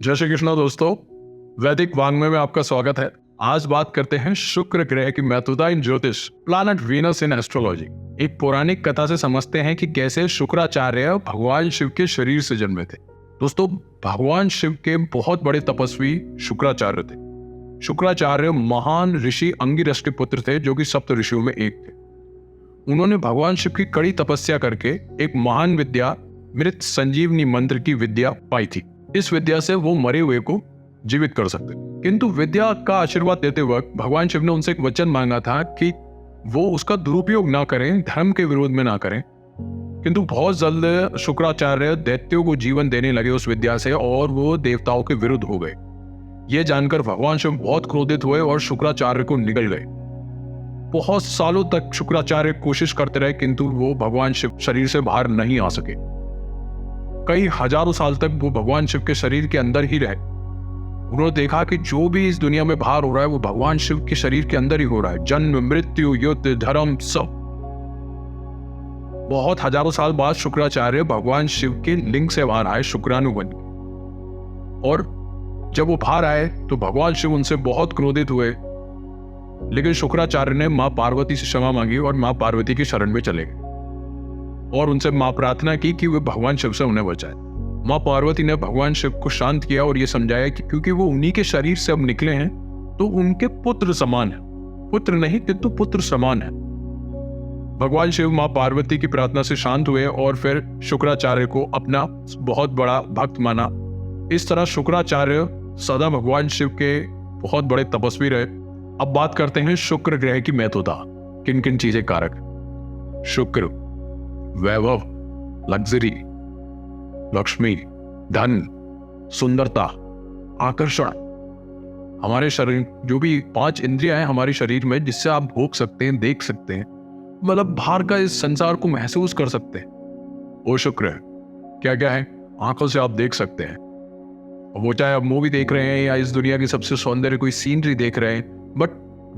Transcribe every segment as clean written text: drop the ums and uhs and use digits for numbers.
जय श्री कृष्ण दोस्तों, वैदिक वांग्मय में आपका स्वागत है। आज बात करते हैं शुक्र ग्रह की महत्वता इन ज्योतिष, प्लैनेट वीनस इन एस्ट्रोलॉजी। एक पौराणिक कथा से समझते हैं कि कैसे शुक्राचार्य भगवान शिव के शरीर से जन्मे थे। दोस्तों, भगवान शिव के बहुत बड़े तपस्वी शुक्राचार्य थे। शुक्राचार्य महान ऋषि अंगिरस के पुत्र थे, जो कि सप्त ऋषियों में एक थे। उन्होंने भगवान शिव की कड़ी तपस्या करके एक महान विद्या, मृत संजीवनी मंत्र की विद्या पाई थी। इस विद्या से वो मरे हुए को जीवित कर सकते। किंतु विद्या का आशीर्वाद देते वक्त भगवान शिव ने उनसे एक वचन मांगा था कि वो उसका दुरुपयोग ना करें, धर्म के विरोध में ना करें। किंतु बहुत जल्द शुक्राचार्य दैत्यों को जीवन देने लगे उस विद्या से, और वो देवताओं के विरुद्ध हो गए। ये जानकर भगवान शिव बहुत क्रोधित हुए और शुक्राचार्य को निगल गए। बहुत सालों तक शुक्राचार्य कोशिश करते रहे, किंतु वो भगवान शिव शरीर से बाहर नहीं आ सके। कई हजारों साल तक वो भगवान शिव के शरीर के अंदर ही रहे। उन्होंने देखा कि जो भी इस दुनिया में बाहर हो रहा है वो भगवान शिव के शरीर के अंदर ही हो रहा है। जन्म, मृत्यु, युद्ध, धर्म, सब। बहुत हजारों साल बाद शुक्राचार्य भगवान शिव के लिंग से बाहर आए, शुक्राणु बन के। और जब वो बाहर आए तो भगवान शिव उनसे बहुत क्रोधित हुए, लेकिन शुक्राचार्य ने मां पार्वती से क्षमा मांगी और मां पार्वती की शरण में चले गए और उनसे मां प्रार्थना की कि वे भगवान शिव से उन्हें बचाए। मां पार्वती ने भगवान शिव को शांत किया और यह समझाया कि क्योंकि वो उन्हीं के शरीर से अब निकले हैं तो उनके पुत्र समान है। पुत्र नहीं किंतु पुत्र समान है। भगवान शिव मां पार्वती की प्रार्थना से शांत हुए और फिर शुक्राचार्य को अपना बहुत बड़ा भक्त माना। इस तरह शुक्राचार्य सदा भगवान शिव के बहुत बड़े तपस्वी रहे। अब बात करते हैं शुक्र ग्रह की महत्वता। किन किन चीजें कारक है? शुक्र वैभव, लग्जरी, लक्ष्मी, धन, सुंदरता, आकर्षण। हमारे शरीर जो भी 5 इंद्रियां हैं हमारे शरीर में, जिससे आप भोग सकते हैं, देख सकते हैं, मतलब बाहर का इस संसार को महसूस कर सकते हैं, वो शुक्र है। क्या क्या है? आंखों से आप देख सकते हैं, वो चाहे आप मूवी देख रहे हैं या इस दुनिया की सबसे सौंदर्य कोई सीनरी देख रहे हैं, बट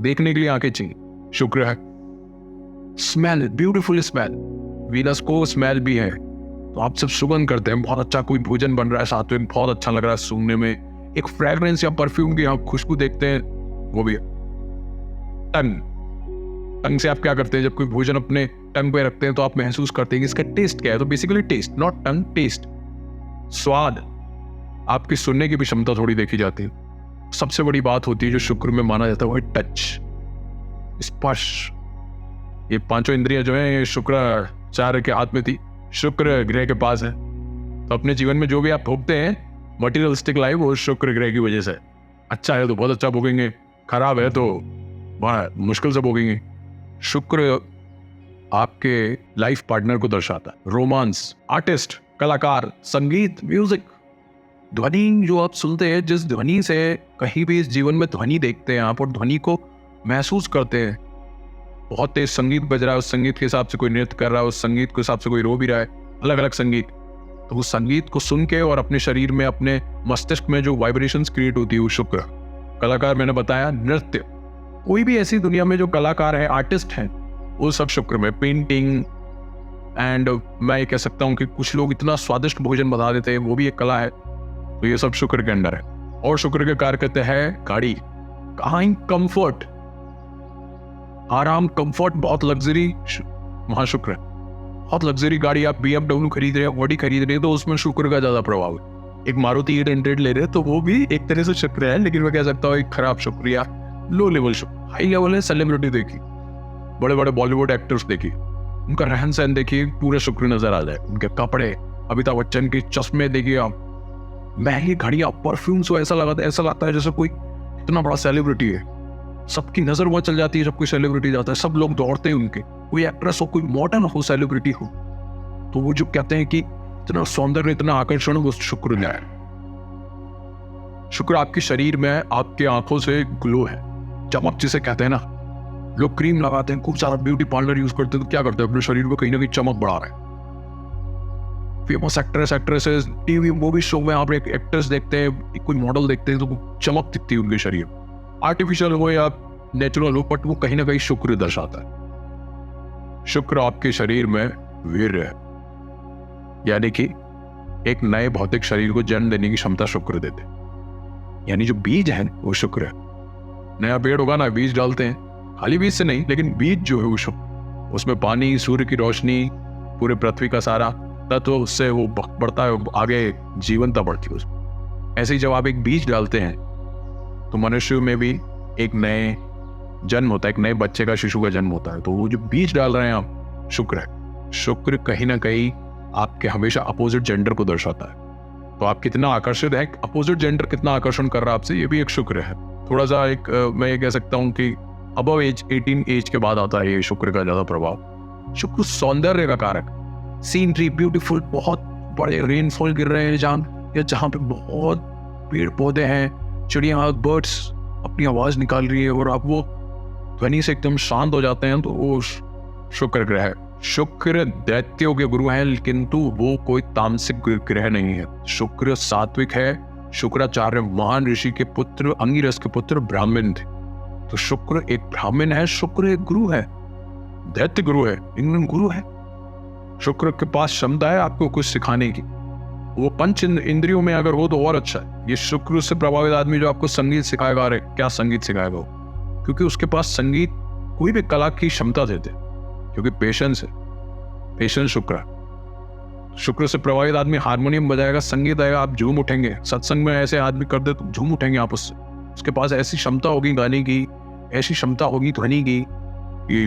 देखने के लिए आंखें चाहिए, शुक्र है। स्मेल, ब्यूटीफुल स्मेल, वीनस को स्मेल भी है। तो आप सब सुगंध करते हैं, बहुत अच्छा कोई भोजन बन रहा है साथ में, बहुत अच्छा लग रहा है सूंघने में, एक फ्रेग्रेंस या परफ्यूम की आप खुशबू देखते हैं, वो भी है। टंग से आप क्या करते हैं? जब कोई भोजन अपने टंग पे रखते हैं तो आप महसूस करते हैं कि इसका टेस्ट क्या है। तो basically taste, not tongue, taste, स्वाद। आपकी सुनने की भी क्षमता थोड़ी देखी जाती है। सबसे बड़ी बात होती है जो शुक्र में माना जाता है वो है टच, स्पर्श। ये 5 इंद्रियां जो है ये शुक्राचार्य के हाथ में थी, शुक्र ग्रह के पास है। तो अपने जीवन में जो भी आप भोगते हैं मटेरियलिस्टिक लाइफ, वो शुक्र ग्रह की वजह से। अच्छा है तो बहुत अच्छा भोगेंगे, खराब है तो बड़ा मुश्किल से भोगेंगे। शुक्र आपके लाइफ पार्टनर को दर्शाता है। रोमांस, आर्टिस्ट, कलाकार, संगीत, म्यूजिक, ध्वनि जो आप सुनते हैं, जिस ध्वनि से कहीं भी इस जीवन में ध्वनि देखते हैं आप और ध्वनि को महसूस करते हैं। बहुत तेज संगीत बज रहा है, उस संगीत के हिसाब से कोई नृत्य कर रहा है, उस संगीत के हिसाब से कोई रो भी रहा है, अलग अलग संगीत। तो उस संगीत को सुन के और अपने शरीर में, अपने मस्तिष्क में जो वाइब्रेशंस क्रिएट होती है वो शुक्र। कलाकार, मैंने बताया, नृत्य, कोई भी ऐसी दुनिया में जो कलाकार है, आर्टिस्ट हैं, वो सब शुक्र में। पेंटिंग, एंड मैं ये कह सकता हूँ कि कुछ लोग इतना स्वादिष्ट भोजन बना देते हैं, वो भी एक कला है। तो ये सब शुक्र के अंदर है। और शुक्र के कार्य करते हैं गाड़ी, कहाँ, कंफर्ट, आराम, कंफर्ट, बहुत लग्जरी, वहां शुक्र है। बहुत लग्जरी गाड़ी, आप BMW खरीद रहे हैं, ऑडी खरीद रहे हैं, तो उसमें शुक्र का ज्यादा प्रभाव है। एक मारुति 800 ले रहे हैं तो वो भी एक तरह से शुक्र है, लेकिन मैं कह सकता हूँ एक खराब शुक्र या लो लेवल शुक्र। हाई लेवल है सेलिब्रिटी देखी, बड़े बड़े बॉलीवुड एक्टर्स देखिए, उनका रहन सहन देखिए, पूरे शुक्र नजर आ जाए। उनके कपड़े, अमिताभ बच्चन के चश्मे देखिए आप, महंगी घड़ियां, परफ्यूम्स, ऐसा लगता है जैसे कोई इतना बड़ा सेलिब्रिटी है। सबकी नजर वहां चल जाती है जब कोई सेलिब्रिटी जाता है, सब लोग दौड़ते हैं उनके। कोई एक्ट्रेस हो, कोई मॉडर्न हो, सेलिब्रिटी हो, तो वो जो कहते हैं कि इतना सौंदर्य, इतना आकर्षण, वो शुक्र है। शुक्र आपके शरीर में, आपके आंखों से ग्लो है, चमक जिसे कहते हैं ना। लोग क्रीम लगाते हैं, खूब सारा ब्यूटी पार्लर यूज करते हैं, तो क्या करते हैं? अपने शरीर में कहीं ना कहीं चमक बढ़ा रहे हैं। Famous actresses, TV movie show में आप एक एक्ट्रेस देखते हैं, कोई मॉडल देखते हैं, तो चमक दिखती है उनके शरीर। आर्टिफिशियल हो या नेचुरल हो, बट वो कहीं ना कहीं शुक्र दर्शाता है। शुक्र आपके शरीर में वीर्य है, यानी कि एक नए भौतिक शरीर को जन्म देने की क्षमता शुक्र देते। यानी जो बीज है वो शुक्र है। नया पेड़ होगा ना, बीज डालते हैं, खाली बीज से नहीं, लेकिन बीज जो है वो शुक्र, उसमें पानी, सूर्य की रोशनी, पूरे पृथ्वी का सारा तत्व, उससे वो बढ़ता है, आगे जीवनता बढ़ती है उसमें। ऐसे ही जब आप एक बीज डालते हैं तो मनुष्य में भी एक नए जन्म होता है, एक नए बच्चे का, शिशु का जन्म होता है। तो वो जो बीज डाल रहे हैं आप, शुक्र है। शुक्र कहीं ना कहीं आपके हमेशा अपोजिट जेंडर को दर्शाता है। तो आप कितना आकर्षित है, अपोजिट जेंडर कितना आकर्षण कर रहा है आपसे, ये भी एक शुक्र है। थोड़ा सा एक मैं ये कह सकता हूँ कि अबव एज 18 एज के बाद आता है ये शुक्र का ज्यादा प्रभाव। शुक्र सौंदर्य का कारक, सीनरी ब्यूटीफुल, बहुत बड़े रेनफॉल गिर रहे हैं जहाँ पे बहुत पेड़ पौधे हैं, चिड़िया, बर्ड्स अपनी आवाज निकाल रही है और आप वो ध्वनि से एकदम शांत हो जाते हैं, तो वो शुक्र ग्रह है। शुक्र दैत्यों के गुरु हैं, किंतु वो कोई तामसिक ग्रह नहीं है। शुक्र सात्विक है। शुक्राचार्य महान ऋषि के पुत्र, अंगिरस के पुत्र ब्राह्मण थे। तो शुक्र एक ब्राह्मण है, शुक्र एक गुरु है, दैत्य गुरु है, इंद्र गुरु है। शुक्र के पास क्षमता है आपको कुछ सिखाने की। वो पंच इंद्रियों में अगर हो तो और अच्छा है। ये शुक्र से प्रभावित आदमी जो आपको संगीत सिखाएगा, अरे क्या संगीत सिखाएगा वो, क्योंकि उसके पास संगीत, कोई भी कला की क्षमता देते, क्योंकि पेशेंस है, पेशेंस शुक्र है। शुक्र से प्रभावित आदमी हारमोनियम बजाएगा, संगीत आएगा, आप झूम उठेंगे। सत्संग में ऐसे आदमी कर दे तो झूम उठेंगे आप उससे। उसके पास ऐसी क्षमता होगी गाने की, ऐसी क्षमता होगी ध्वनि की, कि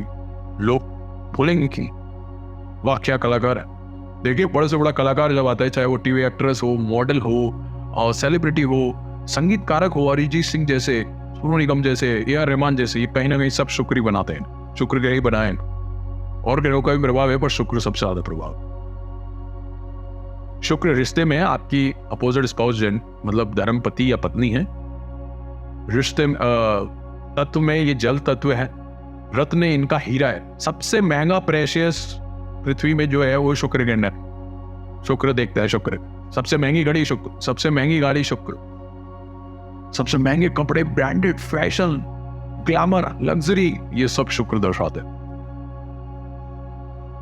लोग बोलेंगे कि वाह क्या कलाकार है। देखिए, बड़े से बड़ा कलाकार जब आता है, चाहे वो टीवी एक्ट्रेस हो, मॉडल हो और सेलिब्रिटी हो, संगीतकारक हो, अरिजीत सिंह जैसे, सोनू निगम जैसे, A.R. रहमान जैसे, ये कहीं ना कहीं सब शुक्र ही बनाते हैं, शुक्र ग्रह ही बनाए। और ग्रहों का भी प्रभाव है, पर शुक्र सबसे ज्यादा प्रभाव। शुक्र रिश्ते में आपकी अपोजिट स्पाउस जन, मतलब धर्म पति या पत्नी है। रिश्ते तत्व में ये जल तत्व है, रत्न इनका हीरा है। सबसे महंगा प्रेशियस पृथ्वी में जो है वो शुक्र ग्रह है। शुक्र देखता है, शुक्र सबसे महंगी घड़ी शुक्र, सबसे महंगी गाड़ी शुक्र, सबसे महंगे कपड़े, ब्रांडेड, फैशन, ग्लैमर, लग्जरी, ये सब शुक्र दर्शाते हैं।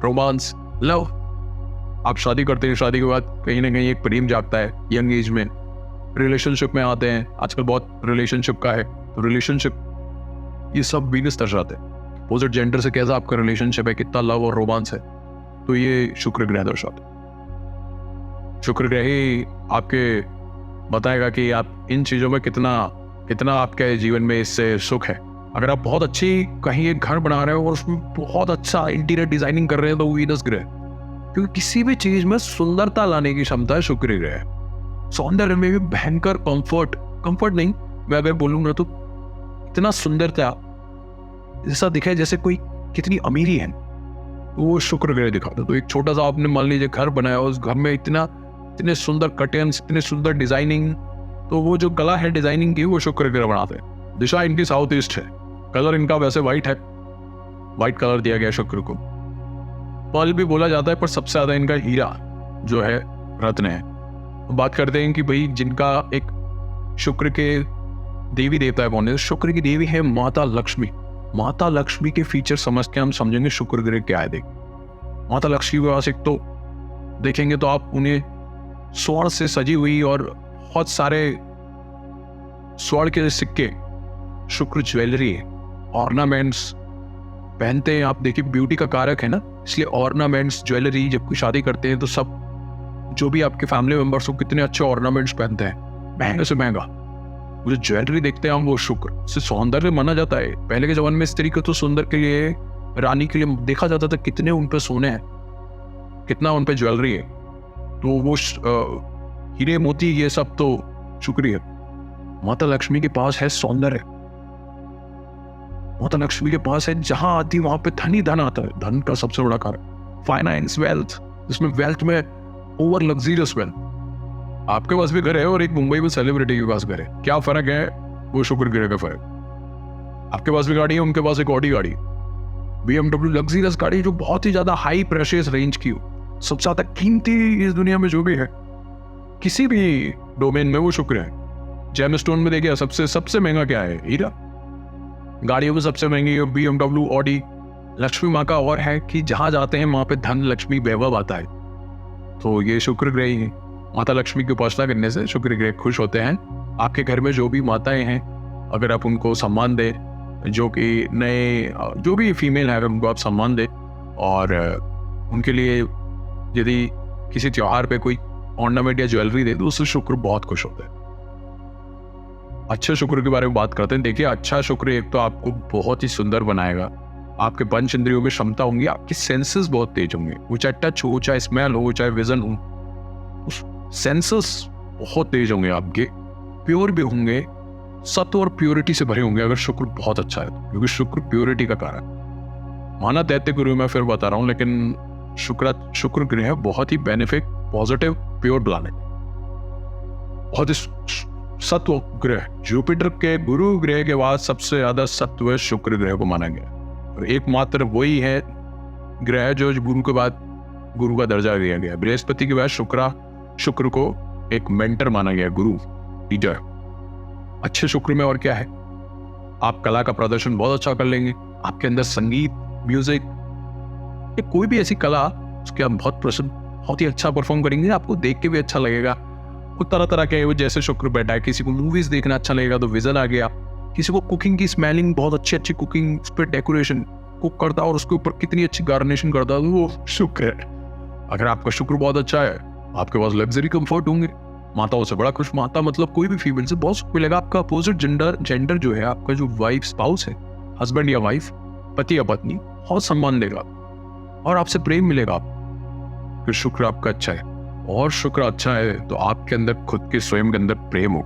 रोमांस, लव, आप शादी करते हैं, शादी के बाद कहीं ना कहीं एक प्रेम जागता है, यंग एज में रिलेशनशिप में आते हैं। आजकल बहुत रिलेशनशिप का है, तो रिलेशनशिप ये सब वीनस दर्शाते हैं। अपोजिट जेंडर से कैसा आपका रिलेशनशिप है, कितना लव और रोमांस है, तो ये शुक्र ग्रह दर्शाते हैं। शुक्र ग्रह ही आपके बताएगा कि आप इन चीजों में कितना आपके जीवन में इससे सुख है। अगर आप बहुत अच्छी कहीं एक घर बना रहे हो और उसमें बहुत अच्छा इंटीरियर डिजाइनिंग कर रहे हैं, तो वीनस ग्रह, क्योंकि किसी भी चीज में सुंदरता लाने की क्षमता है शुक्र ग्रह है। सौंदर्य में भी भयंकर कंफर्ट नहीं, मैं अगर बोलूंगा तो इतना सुंदरता ऐसा दिखे जैसे कोई कितनी अमीरी है, वो शुक्र ग्रह दिखाता। तो एक छोटा सा आपने मान लीजिए घर बनाया, उस घर में इतने सुंदर कर्टेन्स, इतने सुंदर डिजाइनिंग, तो वो जो कला है डिजाइनिंग की, वो शुक्र ग्रह बनाते हैं। दिशा इनकी साउथ ईस्ट है, कलर इनका वैसे व्हाइट है, व्हाइट कलर दिया गया शुक्र को। पर्ल भी बोला जाता है, पर सबसे ज्यादा इनका हीरा जो है रत्न है। बात करते हैं कि भाई जिनका एक शुक्र के देवी देवता है कौन है, शुक्र की देवी है माता लक्ष्मी। माता लक्ष्मी के फीचर समझ के हम समझेंगे शुक्र ग्रह क्या है। देख, माता लक्ष्मी के पास एक तो देखेंगे तो आप उन्हें स्वर्ण से सजी हुई और बहुत सारे स्वर्ण के सिक्के, शुक्र ज्वेलरी, ऑर्नामेंट्स पहनते हैं। आप देखिए, ब्यूटी का कारक है ना, इसलिए ऑर्नामेंट्स, ज्वेलरी, जब कोई शादी करते हैं तो सब जो भी आपके फैमिली मेंबर्स हो कितने अच्छे ऑर्नामेंट्स पहनते हैं, महंगे से महंगा। जो ज्वेलरी देखते हैं हम, वो शुक्र से सौंदर्य माना जाता है। पहले के जमाने में स्त्री को तो सुंदर के लिए, रानी के लिए देखा जाता था कितने उन पे सोने हैं, कितना उन पे ज्वेलरी है। तो वो हीरे मोती ये सब तो शुक्र है। माता लक्ष्मी के पास है सौंदर्य, माता लक्ष्मी के पास है जहां आती वहां पे धन ही धन आता है। धन का सबसे बड़ा कारण फाइनेंस, वेल्थ, इसमें वेल्थ में ओवर लग्जरियस वेल्थ। आपके पास भी घर है और एक मुंबई में सेलिब्रिटी के पास घर है, क्या फर्क है? वो शुक्र ग्रह का फर्क। आपके पास भी गाड़ी है, उनके पास एक ऑडी गाड़ी, BMW लग्जरियस गाड़ी, जो बहुत ही ज्यादा हाई प्रेशियस रेंज की हो, सबसे ज्यादा कीमती इस दुनिया में जो भी है, किसी भी डोमेन में वो शुक्र है। जेमस्टोन में देखिए सबसे महंगा क्या है? हीरा। गाड़ियों में सबसे महंगी BMW, ऑडी। लक्ष्मी माँ का और है कि जहां जाते हैं वहां पे धन, लक्ष्मी, वैभव आता है। तो ये शुक्र ग्रह ही है। माता लक्ष्मी की उपासना करने से शुक्र ग्रह खुश होते हैं आपके घर में जो भी माताएं हैं, अगर आप उनको सम्मान दें, जो कि नए जो भी फीमेल है, अगर उनको आप सम्मान दें और उनके लिए यदि किसी त्योहार पे कोई ऑर्नामेंट या ज्वेलरी दे तो उससे शुक्र बहुत खुश होता है। अच्छे शुक्र के बारे में बात करते हैं। देखिए, अच्छा शुक्र एक तो आपको बहुत ही सुंदर बनाएगा, आपके पंच इंद्रियों में क्षमता होंगी, आपके सेंसेस बहुत तेज होंगे, वो चाहे टच हो, चाहे स्मेल हो, चाहे विजन हो, उस सेंसेस बहुत तेज होंगे आपके, प्योर भी होंगे, सत्व और प्योरिटी से भरे होंगे अगर शुक्र बहुत अच्छा है तो, क्योंकि शुक्र प्योरिटी का कारक। माना दैत्य गुरु मैं फिर बता रहा हूं, लेकिन शुक्र ग्रह बहुत ही बेनिफिक, पॉजिटिव, प्योर प्लैनेट, बहुत ही सत्व ग्रह। जुपिटर के गुरु ग्रह के बाद सबसे ज्यादा सत्व शुक्र ग्रह को माना गया, और एकमात्र वही है ग्रह जो गुरु के बाद गुरु का दर्जा दिया गया। बृहस्पति के बाद शुक्र को एक मेंटर माना गया, गुरु, टीचर। अच्छे शुक्र में और क्या है, आप कला का प्रदर्शन बहुत अच्छा कर लेंगे, आपके अंदर संगीत, म्यूजिक, कोई भी ऐसी कला उसके आप बहुत ही अच्छा परफॉर्म करेंगे, आपको देख के भी अच्छा लगेगा। वो तरह तरह के, वो जैसे शुक्र बैठा है, किसी को मूवीज देखना अच्छा लगेगा तो विजन आ गया, किसी को कुकिंग की स्मेलिंग, बहुत अच्छी कुकिंग, उस पर डेकोरेशन कुक करता और उसके ऊपर कितनी अच्छी गार्निशिंग करता, तो वो शुक्र है। अगर आपका शुक्र बहुत अच्छा है, आपके पास लग्जरी कंफर्ट होंगे, माताओं से बड़ा खुश, माता मतलब कोई भी फीमेल से बहुत सुख मिलेगा। आपका अपोजिट जेंडर जो है, आपका जो वाइफ, स्पाउस है, हस्बैंड या वाइफ, पति या पत्नी, बहुत सम्मान देगा और आपसे प्रेम मिलेगा। फिर शुक्र आपका अच्छा है, और शुक्र अच्छा है तो आपके अंदर खुद के स्वयं के अंदर प्रेम हो,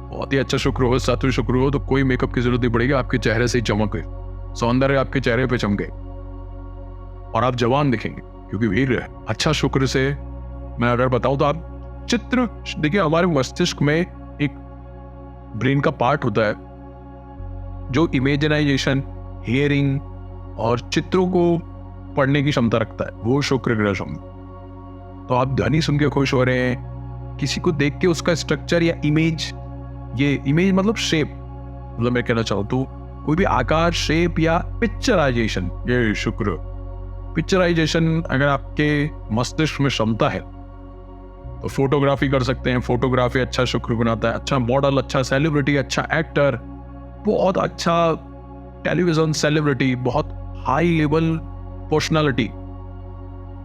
बहुत ही अच्छा शुक्र हो, सात्विक शुक्र हो तो कोई मेकअप की जरूरत नहीं पड़ेगी, आपके चेहरे से ही चमक है, सौंदर्य आपके चेहरे पे चमके और आप जवान दिखेंगे, क्योंकि वीर है। अच्छा शुक्र से मैं अगर बताऊं तो आप चित्र, देखिए हमारे मस्तिष्क में एक ब्रेन का पार्ट होता है जो इमेजिनाइजेशन, हियरिंग और चित्रों को पढ़ने की क्षमता रखता है, वो शुक्र ग्रह क्षमता। तो आप ध्वनि सुन के खुश हो रहे हैं, किसी को देख के उसका स्ट्रक्चर या इमेज, ये इमेज मतलब शेप, मतलब मैं कहना चाहूँ तो कोई भी आकार, शेप या पिक्चराइजेशन, ये शुक्र पिक्चराइजेशन अगर आपके मस्तिष्क में क्षमता है तो फोटोग्राफी कर सकते हैं। फोटोग्राफी अच्छा शुक्र बनाता है, अच्छा मॉडल, अच्छा सेलिब्रिटी, अच्छा एक्टर, बहुत अच्छा टेलीविजन सेलिब्रिटी, बहुत हाई लेवल पर्सनालिटी,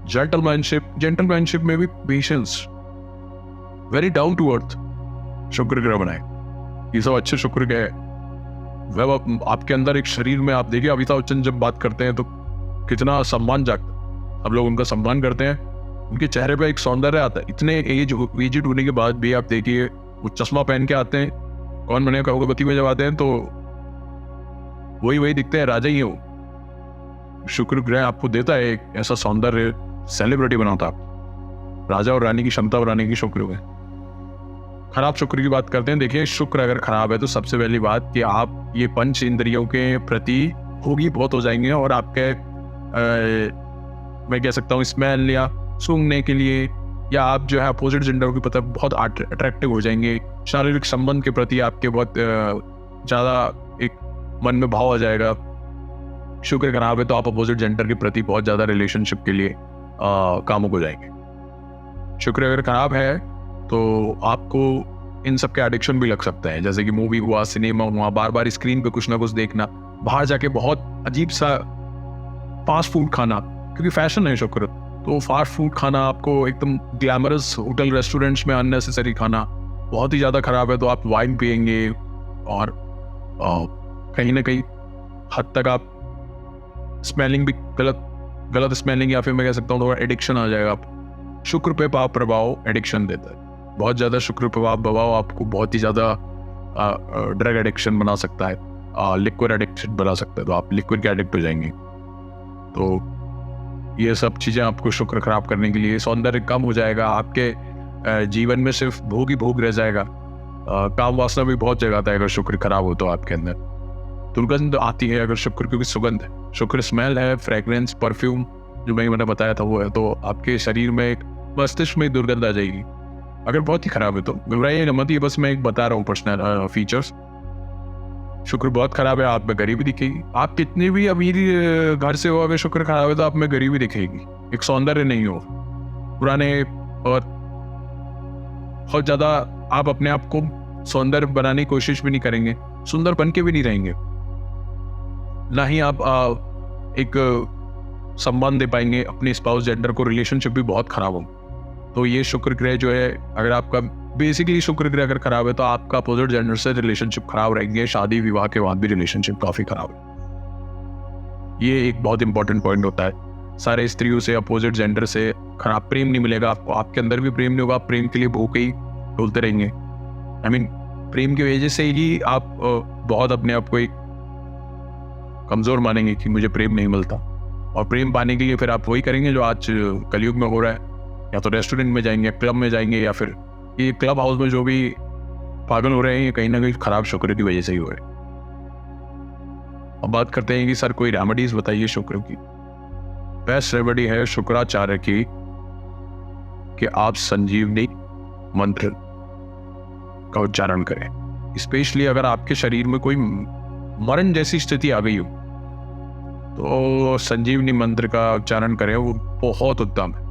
जेंटलमैनशिप में भी patience, very down to earth शुक्र ग्रह बनाए, ये सब अच्छे शुक्र के है। वह आपके अंदर एक शरीर में, आप देखिए अमिताभ बच्चन जब बात करते हैं तो कितना सम्मान जागता, हम लोग उनका सम्मान करते हैं, उनके चेहरे पे एक सौंदर्य आता है। इतने एजेड होने के बाद भी आप देखिए वो चश्मा पहन के आते हैं, कौन बने करोड़पति में जब आते हैं तो वही दिखते हैं, राजा ही हो। शुक्र ग्रह आपको देता है एक ऐसा सौंदर्य, सेलिब्रिटी बनाता है, राजा और रानी की क्षमता बनाने की शुक्र है। खराब शुक्र की बात करते हैं। देखिए, शुक्र अगर खराब है तो सबसे पहली बात कि आप ये पंच इंद्रियों के प्रति भोगी बहुत हो जाएंगे और आपके मैं कह सकता हूँ स्मेल या सूंघने के लिए, या आप जो है अपोजिट जेंडर की पता बहुत अट्रैक्टिव हो जाएंगे, शारीरिक संबंध के प्रति आपके बहुत ज़्यादा एक मन में भाव आ जाएगा। शुक्र खराब है तो आप अपोजिट जेंडर के प्रति बहुत ज़्यादा रिलेशनशिप के लिए कामुक हो जाएंगे। शुक्र अगर खराब है तो आपको इन सब के एडिक्शन भी लग सकता है, जैसे कि मूवी हुआ, सिनेमा हुआ, बार बार स्क्रीन पे कुछ ना कुछ देखना, बाहर जाके बहुत अजीब सा फास्ट फूड खाना, क्योंकि फैशन है शुक्र, तो फास्ट फूड खाना, आपको एकदम ग्लैमरस होटल रेस्टोरेंट्स में अननेसेसरी खाना बहुत ही ज़्यादा खराब है। तो आप वाइन पियेंगे और कहीं ना कहीं हद तक आप स्मेलिंग भी गलत स्मेलिंग, या फिर मैं कह सकता हूँ थोड़ा एडिक्शन आ जाएगा। आप शुक्र पे पाप प्रभाव एडिक्शन देता है, बहुत ज़्यादा शुक्र प्रभाव आपको बहुत ही ज़्यादा ड्रग एडिक्शन बना सकता है, लिक्विड एडिक्शन बना सकता है, तो आप लिक्विड के एडिक्ट हो जाएंगे। तो ये सब चीज़ें आपको शुक्र खराब करने के लिए, सौंदर्य कम हो जाएगा, आपके जीवन में सिर्फ भोग ही भोग रह जाएगा, काम वासना भी बहुत जगाता है अगर शुक्र खराब हो तो आपके अंदर। दुर्गंध आती है अगर शुक्र, क्योंकि सुगंध है, शुक्र स्मेल है, फ्रेग्रेंस, परफ्यूम जो मैंने बताया था वो है, तो आपके शरीर में एक मस्तिष्क में दुर्गंध आ जाएगी अगर बहुत ही खराब है तो। घबराइए मत, ये बस मैं एक बता रहा हूँ पर्सनल फीचर्स। शुक्र बहुत खराब है, आप में गरीबी दिखेगी, आप कितने भी अमीर घर से हो, अगर शुक्र खराब है तो आप में गरीबी दिखेगी, एक सौंदर्य नहीं हो, पुराने और बहुत ज्यादा आप अपने आप को सौंदर्य बनाने की कोशिश भी नहीं करेंगे, सुंदर बन के भी नहीं रहेंगे, ना ही आप एक सम्मान दे पाएंगे अपने स्पाउस जेंडर को, रिलेशनशिप भी बहुत खराब हो। तो ये शुक्र ग्रह जो है, अगर आपका बेसिकली शुक्र ग्रह अगर खराब है तो आपका अपोजिट जेंडर से रिलेशनशिप खराब रहेंगे, शादी विवाह के बाद भी रिलेशनशिप काफी खराब है। ये एक बहुत इंपॉर्टेंट पॉइंट होता है। सारे स्त्रियों से, अपोजिट जेंडर से खराब प्रेम नहीं मिलेगा आपको, आपके अंदर भी प्रेम नहीं होगा, आप प्रेम के लिए भूखे ही डोलते रहेंगे। आई मीन प्रेम की वजह से ही आप बहुत अपने आप को एक कमजोर मानेंगे कि मुझे प्रेम नहीं मिलता, और प्रेम पाने के लिए फिर आप वही करेंगे जो आज कलयुग में हो रहा है, या तो रेस्टोरेंट में जाएंगे, क्लब में जाएंगे, या फिर ये क्लब हाउस में जो भी पागल हो रहे हैं ये कहीं ना कहीं खराब शुक्र की वजह से ही हो रहे हैं। अब बात करते हैं कि सर कोई रेमेडीज बताइए शुक्र की। बेस्ट रेमेडी है शुक्राचार्य की कि आप संजीवनी मंत्र का उच्चारण करें। स्पेशली अगर आपके शरीर में कोई मरण जैसी स्थिति आ गई हो तो संजीवनी मंत्र का उच्चारण करें, वो बहुत उत्तम है।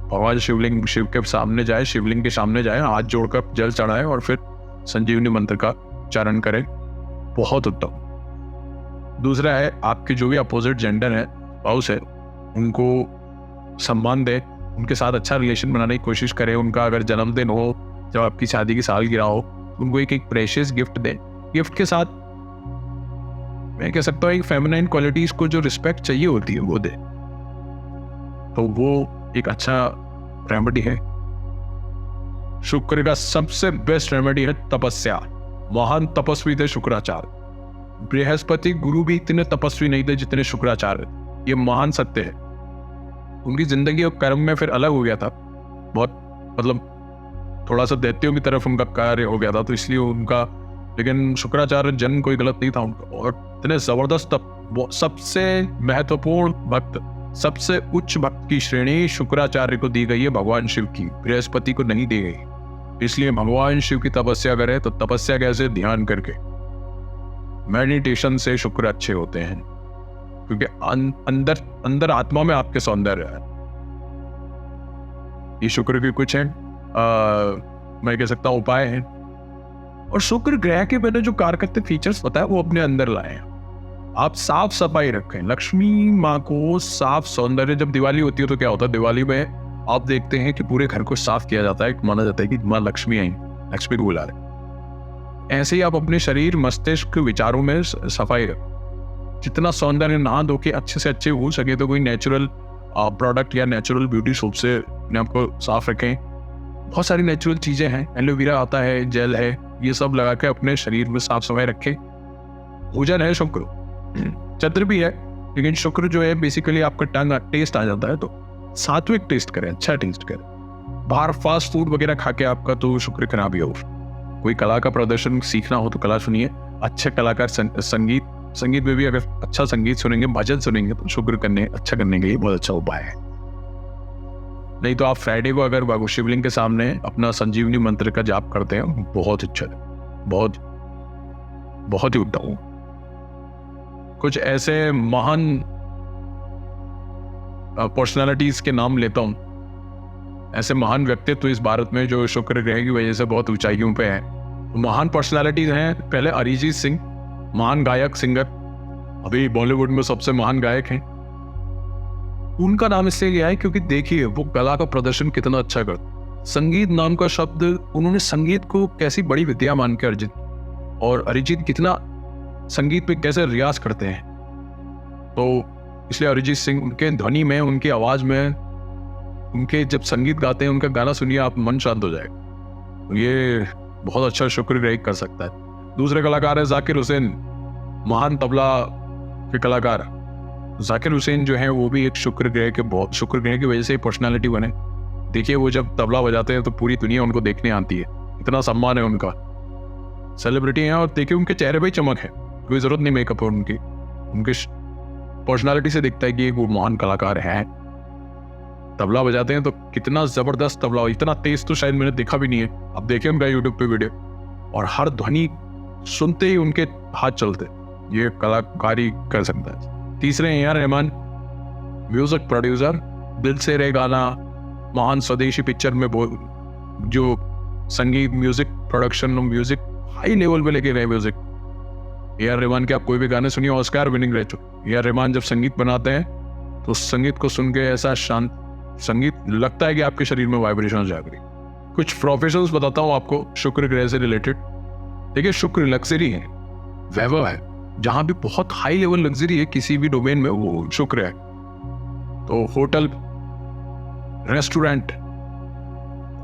भगवान शिव के सामने जाए, शिवलिंग के सामने जाए, हाथ जोड़कर जल चढ़ाए और फिर संजीवनी मंत्र का उच्चारण करें, बहुत उत्तम। दूसरा है, आपके जो भी अपोजिट जेंडर है, स्पाउस है, उनको सम्मान दें, उनके साथ अच्छा रिलेशन बनाने की कोशिश करें। उनका अगर जन्मदिन हो, जब आपकी शादी की सालगिरह हो, उनको एक प्रेशियस गिफ्ट दें। गिफ्ट के साथ मैं कह सकता हूँ एक फेमिनाइन क्वालिटीज को जो रिस्पेक्ट चाहिए होती है वो दे, तो वो एक अच्छा रेमेडी है। शुक्र का सबसे बेस्ट रेमेडी है तपस्या। महान तपस्वी थे शुक्राचार्य। बृहस्पति गुरु भी इतने तपस्वी नहीं थे जितने शुक्राचार्य, ये महान सत्य है। उनकी जिंदगी और कर्म में फिर अलग हो गया था, बहुत मतलब थोड़ा सा दैत्यों की तरफ उनका कार्य हो गया था, तो इसलिए उनका, लेकिन शुक्राचार्य जन्म कोई गलत नहीं था उनका, और इतने जबरदस्त सबसे महत्वपूर्ण भक्त, सबसे उच्च भक्त की श्रेणी शुक्राचार्य को दी गई है, भगवान शिव की, बृहस्पति को नहीं दी गई। इसलिए भगवान शिव की तपस्या करें तो तपस्या कैसे? ध्यान करके, मेडिटेशन से शुक्र अच्छे होते हैं, क्योंकि अंदर आत्मा में आपके सौंदर्य है। ये शुक्र के कुछ हैं मैं कह सकता हूं उपाय हैं। और शुक्र ग्रह के मैंने जो कार्य करते फीचर्स बताया वो अपने अंदर लाए हैं। आप साफ सफाई रखें, लक्ष्मी माँ को साफ, सौंदर्य। जब दिवाली होती है तो क्या होता है, दिवाली में आप देखते हैं कि पूरे घर को साफ किया जाता है, माना जाता है कि माँ लक्ष्मी आई, लक्ष्मी को बुला रहे। ऐसे ही आप अपने शरीर, मस्तिष्क, विचारों में सफाई रखें। जितना सौंदर्य नहा धो के अच्छे से अच्छे हो सके तो कोई नेचुरल प्रोडक्ट या नेचुरल ब्यूटी सोप से अपने आपको साफ रखें। बहुत सारी नेचुरल चीजें हैं, एलोवेरा आता है, जेल है, ये सब लगा के अपने शरीर में साफ सफाई रखें। भोजन है शुक्र, चंद्र भी है, लेकिन शुक्र जो है बेसिकली आपका टंग टेस्ट आ जाता है, तो सात्विक टेस्ट करें, अच्छा टेस्ट करें। बाहर फास्ट फूड वगैरह खा के आपका तो शुक्र खराब ही हो। कोई कला का प्रदर्शन सीखना हो तो कला सुनिए, अच्छे कलाकार, संगीत में भी अगर अच्छा संगीत सुनेंगे, भजन सुनेंगे तो शुक्र अच्छा करने के लिए बहुत अच्छा उपाय है। नहीं तो आप फ्राइडे को अगर शिवलिंग के सामने अपना संजीवनी मंत्र का जाप करते हैं, बहुत अच्छा है, बहुत ही उत्तम। कुछ ऐसे महान पर्सनालिटीज के नाम लेता हूं, ऐसे महान व्यक्तित्व इस भारत में जो शुक्र ग्रह की वजह से बहुत ऊंचाइयों पे हैं। महान पर्सनालिटीज हैं, पहले अरिजीत सिंह, महान गायक, सिंगर, अभी बॉलीवुड में सबसे महान गायक हैं। उनका नाम इसलिए लिया है क्योंकि देखिए वो कला का प्रदर्शन कितना अच्छा करते। संगीत नाम का शब्द, उन्होंने संगीत को कैसी बड़ी विद्या मान के अर्जित, और अरिजीत कितना संगीत पे कैसे रियाज करते हैं। तो इसलिए अरिजीत सिंह, उनके ध्वनि में, उनकी आवाज में, उनके जब संगीत गाते हैं, उनका गाना सुनिए आप, मन शांत हो जाएगा। ये बहुत अच्छा शुक्र ग्रह कर सकता है। दूसरे कलाकार है जाकिर हुसैन, महान तबला के कलाकार। जाकिर हुसैन जो है वो भी एक शुक्र ग्रह की वजह से पर्सनालिटी बने। देखिए वो जब तबला बजाते हैं तो पूरी दुनिया उनको देखने आती है, इतना सम्मान है उनका, सेलिब्रिटी हैं। और देखिए उनके चेहरे पे चमक है, कोई जरूरत नहीं मेकअप है उनकी, उनके पर्सनालिटी से दिखता है कि वो महान कलाकार हैं। तबला बजाते हैं तो कितना जबरदस्त तबला, इतना तेज तो शायद मैंने देखा भी नहीं है। अब देखिए उनका यूट्यूब पे वीडियो, और हर ध्वनि सुनते ही उनके हाथ चलते, ये कलाकारी कर सकता है। तीसरे हैं ए.आर. रहमान, म्यूजिक प्रोड्यूसर, दिल से रे गाना, महान स्वदेशी पिक्चर में जो संगीत, म्यूजिक प्रोडक्शन और म्यूजिक हाई लेवल पे लेके गए म्यूजिक। ए.आर. रहमान के आप कोई भी गाने सुनिए, ऑस्कार विनिंग रह चुके। ए.आर. रहमान जब संगीत बनाते हैं तो उस संगीत को सुन के ऐसा शांत संगीत लगता है कि आपके शरीर में वाइब्रेशन जाग रही। कुछ प्रोफेशंस बताता हूँ आपको शुक्र ग्रह से रिलेटेड। देखिए, शुक्र लग्जरी है, वैभव है, जहां भी बहुत हाई लेवल लग्जरी है किसी भी डोमेन में वो शुक्र है। तो hotel, restaurant,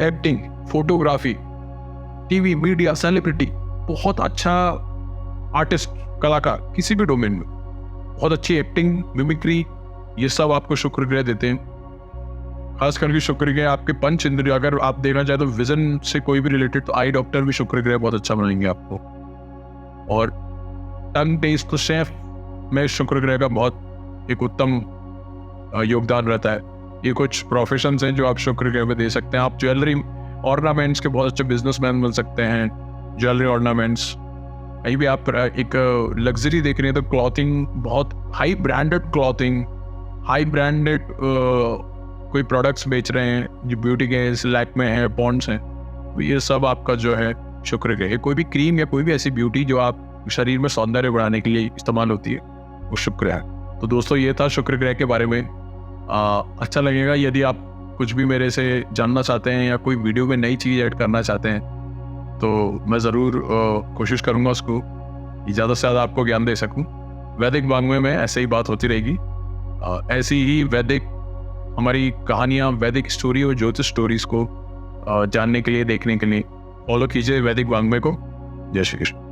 acting, photography, TV, media, celebrity, बहुत अच्छा आर्टिस्ट, कलाकार, किसी भी डोमेन में बहुत अच्छी एक्टिंग, मिमिक्री, ये सब आपको शुक्र ग्रह देते हैं। खास करके शुक्र ग्रह आपके पंच इंद्रिय, अगर आप देखना चाहे तो विजन से कोई भी रिलेटेड, तो आई डॉक्टर भी शुक्र ग्रह बहुत अच्छा बनाएंगे आपको। और टंग टेस्ट, तो शेफ में शुक्र ग्रह का बहुत एक उत्तम योगदान रहता है। ये कुछ प्रोफेशंस हैं जो आप शुक्र ग्रह में दे सकते हैं। आप ज्वेलरी ऑर्नामेंट्स के बहुत अच्छे बिजनेसमैन बन सकते हैं। ज्वेलरी ऑर्नामेंट्स, कहीं भी आप एक लग्जरी देख रहे हैं तो क्लॉथिंग, बहुत high branded clothing, high branded कोई प्रोडक्ट्स बेच रहे हैं जो ब्यूटी के लैक्मे है, पॉन्ड्स हैं, तो ये सब आपका जो है शुक्र ग्रह। कोई भी क्रीम या कोई भी ऐसी ब्यूटी जो आप शरीर में सौंदर्य बढ़ाने के लिए इस्तेमाल होती है, वो शुक्र है। तो दोस्तों, ये था शुक्र ग्रह के बारे में। अच्छा लगेगा यदि आप कुछ भी मेरे से जानना चाहते हैं या कोई वीडियो में नई चीज़ ऐड करना चाहते हैं, तो मैं ज़रूर कोशिश करूँगा उसको ज़्यादा से ज़्यादा आपको ज्ञान दे सकूँ। वैदिक वाङ्मय में ऐसे ही बात होती रहेगी। ऐसी ही वैदिक हमारी कहानियाँ, वैदिक स्टोरी और ज्योतिष स्टोरीज को जानने के लिए, देखने के लिए फॉलो कीजिए वैदिक वाङ्मय को। जय श्री कृष्ण।